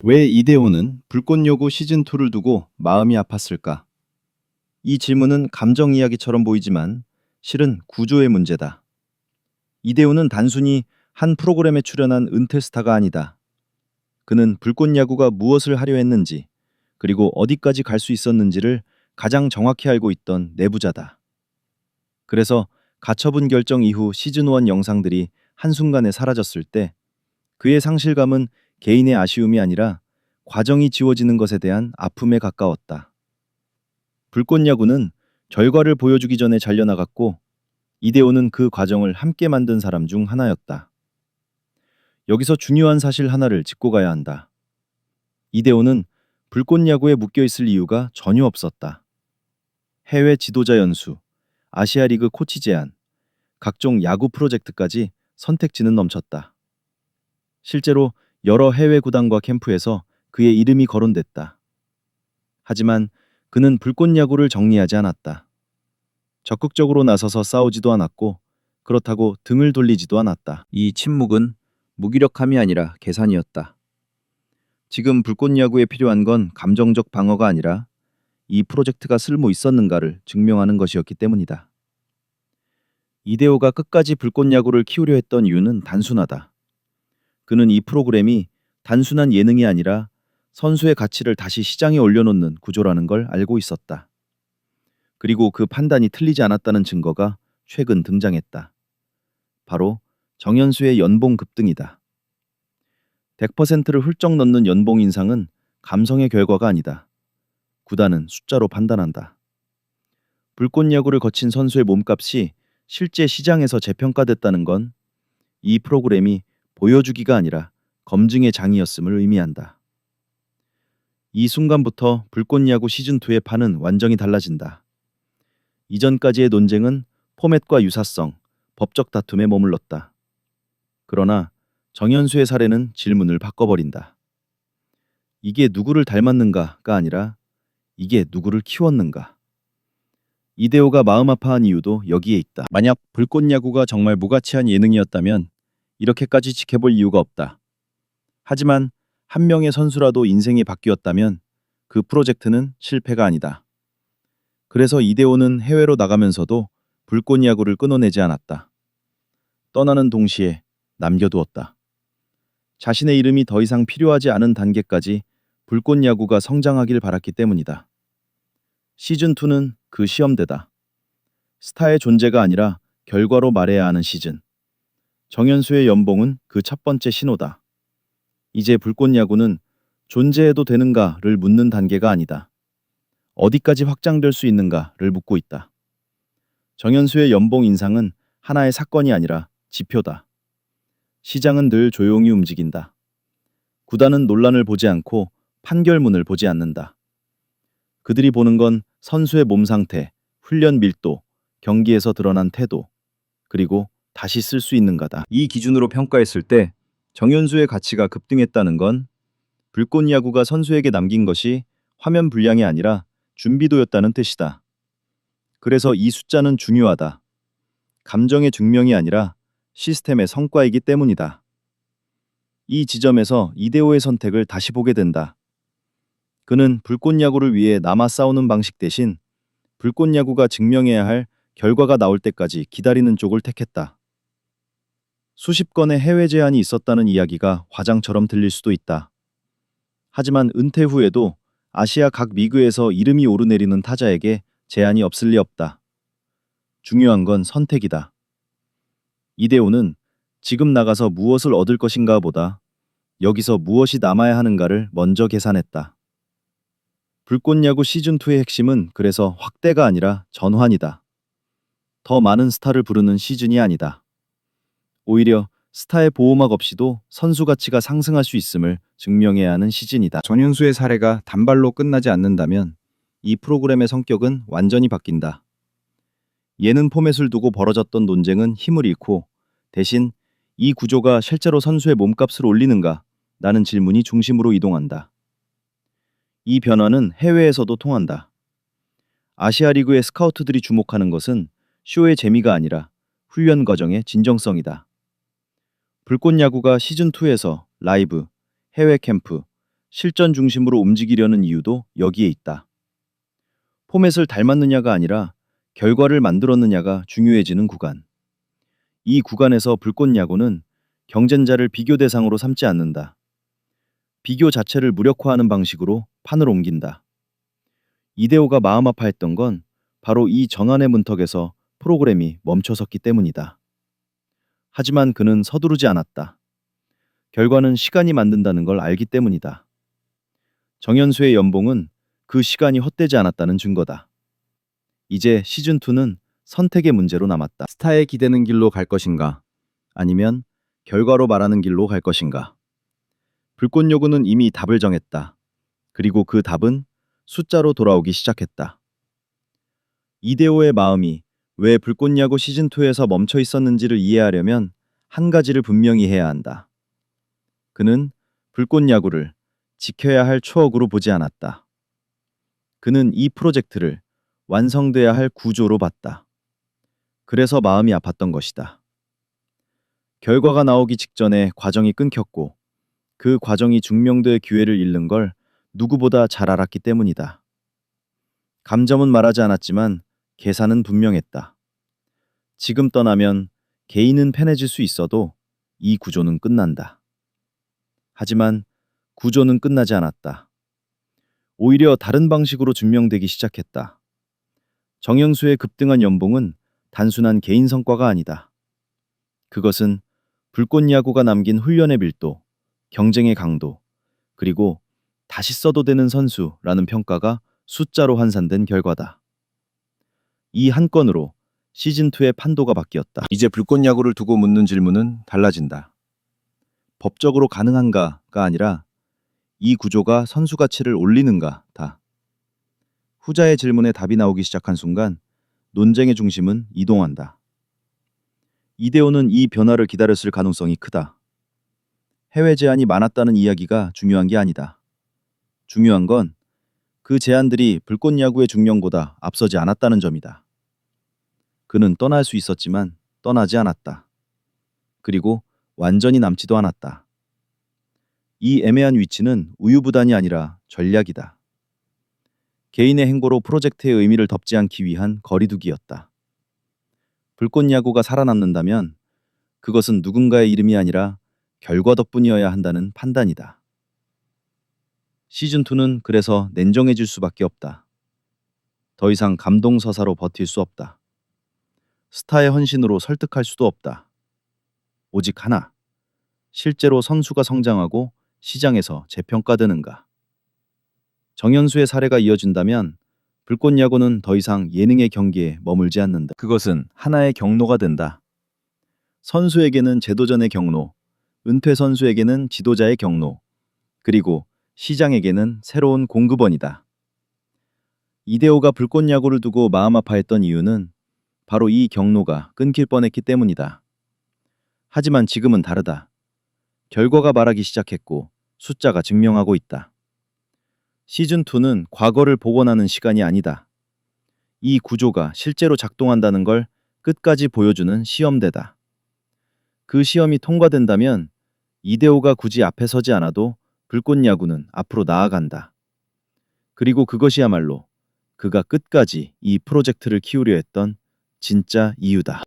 왜 이대호는 불꽃요구 시즌2를 두고 마음이 아팠을까? 이 질문은 감정 이야기처럼 보이지만 실은 구조의 문제다. 이대호는 단순히 한 프로그램에 출연한 은퇴 스타가 아니다. 그는 불꽃야구가 무엇을 하려 했는지, 그리고 어디까지 갈 수 있었는지를 가장 정확히 알고 있던 내부자다. 그래서 가처분 결정 이후 시즌1 영상들이 한순간에 사라졌을 때 그의 상실감은 개인의 아쉬움이 아니라 과정이 지워지는 것에 대한 아픔에 가까웠다. 불꽃야구는 결과를 보여주기 전에 잘려나갔고 이대호는 그 과정을 함께 만든 사람 중 하나였다. 여기서 중요한 사실 하나를 짚고 가야 한다. 이대호는 불꽃야구에 묶여있을 이유가 전혀 없었다. 해외 지도자 연수, 아시아리그 코치 제안, 각종 야구 프로젝트까지 선택지는 넘쳤다. 실제로 여러 해외 구단과 캠프에서 그의 이름이 거론됐다. 하지만 그는 불꽃야구를 정리하지 않았다. 적극적으로 나서서 싸우지도 않았고 그렇다고 등을 돌리지도 않았다. 이 침묵은 무기력함이 아니라 계산이었다. 지금 불꽃야구에 필요한 건 감정적 방어가 아니라 이 프로젝트가 쓸모 있었는가를 증명하는 것이었기 때문이다. 이대호가 끝까지 불꽃야구를 키우려 했던 이유는 단순하다. 그는 이 프로그램이 단순한 예능이 아니라 선수의 가치를 다시 시장에 올려놓는 구조라는 걸 알고 있었다. 그리고 그 판단이 틀리지 않았다는 증거가 최근 등장했다. 바로 정현수의 연봉 급등이다. 100%를 훌쩍 넘는 연봉 인상은 감성의 결과가 아니다. 구단은 숫자로 판단한다. 불꽃야구를 거친 선수의 몸값이 실제 시장에서 재평가됐다는 건 이 프로그램이 보여주기가 아니라 검증의 장이었음을 의미한다. 이 순간부터 불꽃야구 시즌2의 판은 완전히 달라진다. 이전까지의 논쟁은 포맷과 유사성, 법적 다툼에 머물렀다. 그러나 정현수의 사례는 질문을 바꿔버린다. 이게 누구를 닮았는가가 아니라 이게 누구를 키웠는가. 이대호가 마음 아파한 이유도 여기에 있다. 만약 불꽃야구가 정말 무가치한 예능이었다면 이렇게까지 지켜볼 이유가 없다. 하지만 한 명의 선수라도 인생이 바뀌었다면 그 프로젝트는 실패가 아니다. 그래서 이대호는 해외로 나가면서도 불꽃야구를 끊어내지 않았다. 떠나는 동시에 남겨두었다. 자신의 이름이 더 이상 필요하지 않은 단계까지 불꽃야구가 성장하길 바랐기 때문이다. 시즌2는 그 시험대다. 스타의 존재가 아니라 결과로 말해야 하는 시즌. 정현수의 연봉은 그 첫 번째 신호다. 이제 불꽃야구는 존재해도 되는가를 묻는 단계가 아니다. 어디까지 확장될 수 있는가를 묻고 있다. 정현수의 연봉 인상은 하나의 사건이 아니라 지표다. 시장은 늘 조용히 움직인다. 구단은 논란을 보지 않고 판결문을 보지 않는다. 그들이 보는 건 선수의 몸 상태, 훈련 밀도, 경기에서 드러난 태도, 그리고 다시 쓸 수 있는가다. 이 기준으로 평가했을 때 정현수의 가치가 급등했다는 건 불꽃야구가 선수에게 남긴 것이 화면 분량이 아니라 준비도였다는 뜻이다. 그래서 이 숫자는 중요하다. 감정의 증명이 아니라 시스템의 성과이기 때문이다. 이 지점에서 이대호의 선택을 다시 보게 된다. 그는 불꽃야구를 위해 남아 싸우는 방식 대신 불꽃야구가 증명해야 할 결과가 나올 때까지 기다리는 쪽을 택했다. 수십 건의 해외 제안이 있었다는 이야기가 화장처럼 들릴 수도 있다. 하지만 은퇴 후에도 아시아 각 리그에서 이름이 오르내리는 타자에게 제한이 없을 리 없다. 중요한 건 선택이다. 이대호는 지금 나가서 무엇을 얻을 것인가 보다 여기서 무엇이 남아야 하는가를 먼저 계산했다. 불꽃야구 시즌2의 핵심은 그래서 확대가 아니라 전환이다. 더 많은 스타를 부르는 시즌이 아니다. 오히려 스타의 보호막 없이도 선수 가치가 상승할 수 있음을 증명해야 하는 시즌이다. 정현수의 사례가 단발로 끝나지 않는다면 이 프로그램의 성격은 완전히 바뀐다. 예능 포맷을 두고 벌어졌던 논쟁은 힘을 잃고 대신 이 구조가 실제로 선수의 몸값을 올리는가? 라는 질문이 중심으로 이동한다. 이 변화는 해외에서도 통한다. 아시아 리그의 스카우트들이 주목하는 것은 쇼의 재미가 아니라 훈련 과정의 진정성이다. 불꽃야구가 시즌2에서 라이브, 해외 캠프, 실전 중심으로 움직이려는 이유도 여기에 있다. 포맷을 닮았느냐가 아니라 결과를 만들었느냐가 중요해지는 구간. 이 구간에서 불꽃야구는 경쟁자를 비교 대상으로 삼지 않는다. 비교 자체를 무력화하는 방식으로 판을 옮긴다. 이대호가 마음 아파했던 건 바로 이 전환의 문턱에서 프로그램이 멈춰섰기 때문이다. 하지만 그는 서두르지 않았다. 결과는 시간이 만든다는 걸 알기 때문이다. 정현수의 연봉은 그 시간이 헛되지 않았다는 증거다. 이제 시즌2는 선택의 문제로 남았다. 스타에 기대는 길로 갈 것인가? 아니면 결과로 말하는 길로 갈 것인가? 불꽃요구는 이미 답을 정했다. 그리고 그 답은 숫자로 돌아오기 시작했다. 이대호의 마음이 왜 불꽃야구 시즌2에서 멈춰 있었는지를 이해하려면 한 가지를 분명히 해야 한다. 그는 불꽃야구를 지켜야 할 추억으로 보지 않았다. 그는 이 프로젝트를 완성돼야 할 구조로 봤다. 그래서 마음이 아팠던 것이다. 결과가 나오기 직전에 과정이 끊겼고 그 과정이 증명될 기회를 잃는 걸 누구보다 잘 알았기 때문이다. 감정은 말하지 않았지만 계산은 분명했다. 지금 떠나면 개인은 편해질 수 있어도 이 구조는 끝난다. 하지만 구조는 끝나지 않았다. 오히려 다른 방식으로 증명되기 시작했다. 정영수의 급등한 연봉은 단순한 개인 성과가 아니다. 그것은 불꽃야구가 남긴 훈련의 밀도, 경쟁의 강도, 그리고 다시 써도 되는 선수라는 평가가 숫자로 환산된 결과다. 이 한 건으로 시즌2의 판도가 바뀌었다. 이제 불꽃야구를 두고 묻는 질문은 달라진다. 법적으로 가능한가가 아니라 이 구조가 선수 가치를 올리는가다. 후자의 질문에 답이 나오기 시작한 순간 논쟁의 중심은 이동한다. 이대호는 이 변화를 기다렸을 가능성이 크다. 해외 제한이 많았다는 이야기가 중요한 게 아니다. 중요한 건 그 제한들이 불꽃야구의 중령보다 앞서지 않았다는 점이다. 그는 떠날 수 있었지만 떠나지 않았다. 그리고 완전히 남지도 않았다. 이 애매한 위치는 우유부단이 아니라 전략이다. 개인의 행보로 프로젝트의 의미를 덮지 않기 위한 거리두기였다. 불꽃야구가 살아남는다면 그것은 누군가의 이름이 아니라 결과 덕분이어야 한다는 판단이다. 시즌2는 그래서 냉정해질 수밖에 없다. 더 이상 감동서사로 버틸 수 없다. 스타의 헌신으로 설득할 수도 없다. 오직 하나, 실제로 선수가 성장하고 시장에서 재평가되는가. 정현수의 사례가 이어진다면 불꽃야구는 더 이상 예능의 경기에 머물지 않는다. 그것은 하나의 경로가 된다. 선수에게는 제도전의 경로, 은퇴 선수에게는 지도자의 경로, 그리고 시장에게는 새로운 공급원이다. 이대호가 불꽃야구를 두고 마음 아파했던 이유는 바로 이 경로가 끊길 뻔했기 때문이다. 하지만 지금은 다르다. 결과가 말하기 시작했고 숫자가 증명하고 있다. 시즌2는 과거를 복원하는 시간이 아니다. 이 구조가 실제로 작동한다는 걸 끝까지 보여주는 시험대다. 그 시험이 통과된다면 이대호가 굳이 앞에 서지 않아도 불꽃야구는 앞으로 나아간다. 그리고 그것이야말로 그가 끝까지 이 프로젝트를 키우려 했던 진짜 이유다.